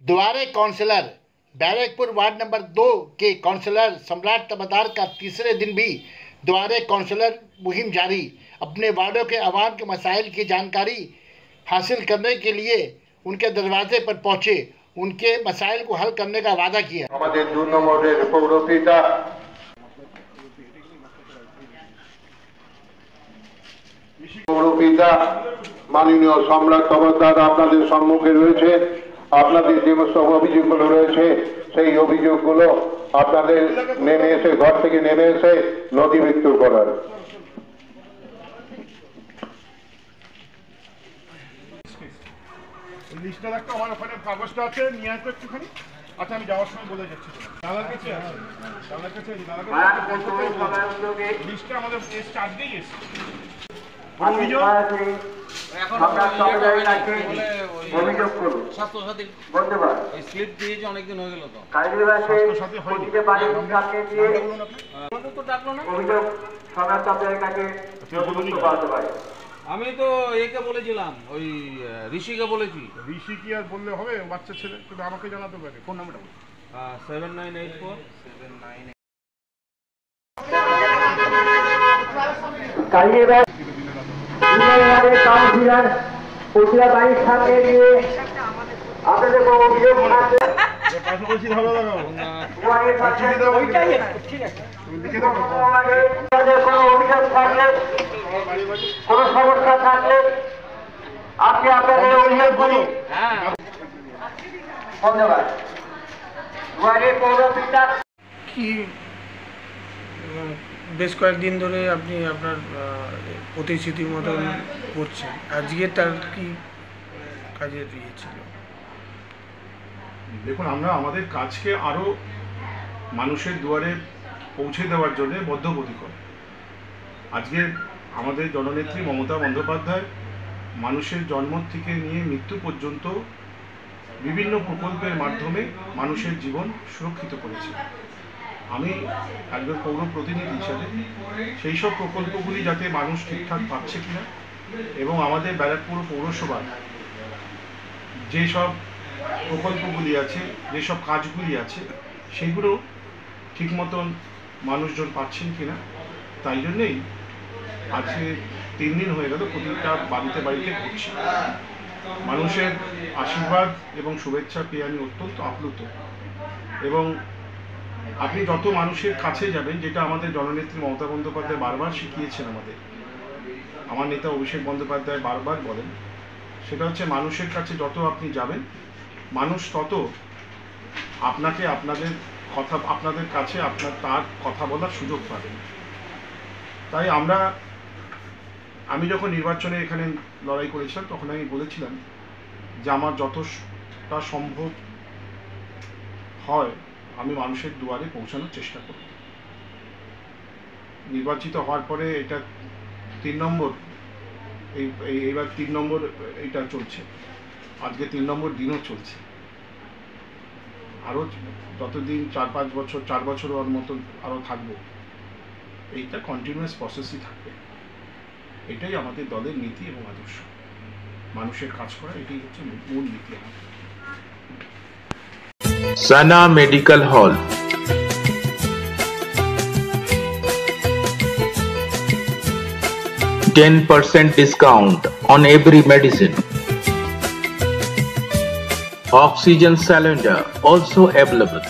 दोवारे counsellor बरकपुर ward number 2 के counsellor सम्राट तपदार का तीसरे दिन भी दोवारे काउंसलर मुहिम जारी। अपने वार्डों के आवाम के मसाइल की जानकारी हासिल करने के लिए उनके दरवाजे पर पहुंचे, उनके मसाइल को हल करने का वादा किया। পৌরপিতা মাননীয় সম্রাট তপদার আপনাদের সম্মুখে রয়েছে। আপনাদের যে সব অভিযোগগুলো রয়েছে সেই অভিযোগগুলো আপনাদের নেমে এসে ঘর থেকে নেমে এসে নথিভুক্ত করার। লিস্টটা দেখো, আমার ওখানে কাগজটা আছে, নিয়ে আসবে একটুখানি। আচ্ছা, আমি যাওয়ার সময় বলে যাচ্ছি। দাদার কাছে আছে, দাদার কাছে লিস্টটা আমাদের এসছে, আজকেই এসছে। অভিযোগ এখন অভিযোগ করুন। স্বাস্থ্যসাথী বলতে পার এই স্লিপ দিয়েছে, অনেকদিন হয়ে গেল তো। স্বাস্থ্যসাথী হয়নি, পারে কাকে দিয়ে তো ডাকলো না। অভিযোগ সবার চাপের কাছে বলতে পারে। আমি তো একে বলেছিলাম, ওই ঋষিকে বলেছি। ঋষি কি আর বললে হবে? বাচ্চা ছেলে, কিন্তু আমাকে জানাতে পারে। ফোন নাম্বারটা বল। 7984 কালিয়াবাগ কাউন্সিলর পৌঁছলা বাড়ির সামনে দিয়ে আপনাদের অভিযোগ আছে। পাশাপাশি ভালো লাগাবো ঠিক আছে। কোনো অভিযোগ থাকলে, কোনো সমস্যা থাকলে আপনি আপনাদের অভিযোগ করি। ধন্যবাদ। দুয়ারে পৌরপিতা কি বেশ কয়েকদিন ধরে আপনি আপনার প্রতিশ্রুতির মতন করছেন, আজকে তার কি কাজের ইয়ে ছিল? দেখুন, আমরা আমাদের কাজকে আরও মানুষের দুয়ারে পৌঁছে দেওয়ার জন্য বদ্ধপরিকর। আজকে আমাদের জননেত্রী মমতা বন্দ্যোপাধ্যায় মানুষের জন্ম থেকে নিয়ে মৃত্যু পর্যন্ত বিভিন্ন প্রকল্পের মাধ্যমে মানুষের জীবন সুরক্ষিত করেছে। আমি একজন পৌর প্রতিনিধি হিসাবে সেই সব প্রকল্পগুলি যাতে মানুষ ঠিকঠাক পাচ্ছে কিনা এবং আমাদের ব্যারাকপুর পৌরসভার যেসব প্রকল্পগুলি আছে, যেসব কাজগুলি আছে, সেগুলো ঠিক মতন মানুষজন পাচ্ছেন কিনা, তাই জন্যেই আজকে 3 দিন হয়ে গেল প্রতিটা বাড়িতে বাড়িতে ঘুরছি। মানুষের আশীর্বাদ এবং শুভেচ্ছা পেয়ে আমি অত্যন্ত আপ্লুত। এবং আপনি যত মানুষের কাছে যাবেন, যেটা আমাদের জননেত্রী মমতা বন্দ্যোপাধ্যায় বারবার শিখিয়েছেন আমাদের, আমার নেতা অভিষেক বন্দ্যোপাধ্যায় বারবার বলেন, সেটা হচ্ছে মানুষের কাছে যত আপনি যাবেন, মানুষ তত আপনাকে আপনাদের কাছে তার কথা বলার সুযোগ পাবেন। তাই আমি যখন নির্বাচনে এখানে লড়াই করেছিলাম, তখন আমি বলেছিলাম যে আমার যতটা সম্ভব হয় আমি মানুষের দুয়ারে পৌঁছানোর চেষ্টা করব। নির্বাচিত হওয়ার পরে এটা 3 নম্বর, এইবার 3 নম্বর এটা চলছে, আজকে 3 নম্বর দিনও চলছে। আরও যতদিন 4 বছর ওর মতো আরও থাকবো, এইটা কন্টিনিউয়াস প্রসেসই থাকবে। এটাই আমাদের দলের নীতি এবং আদর্শ, মানুষের কাজ করা, এটাই হচ্ছে মূল নীতি আমাদের। Sana Medical Hall, 10% discount on every medicine. Oxygen cylinder also available.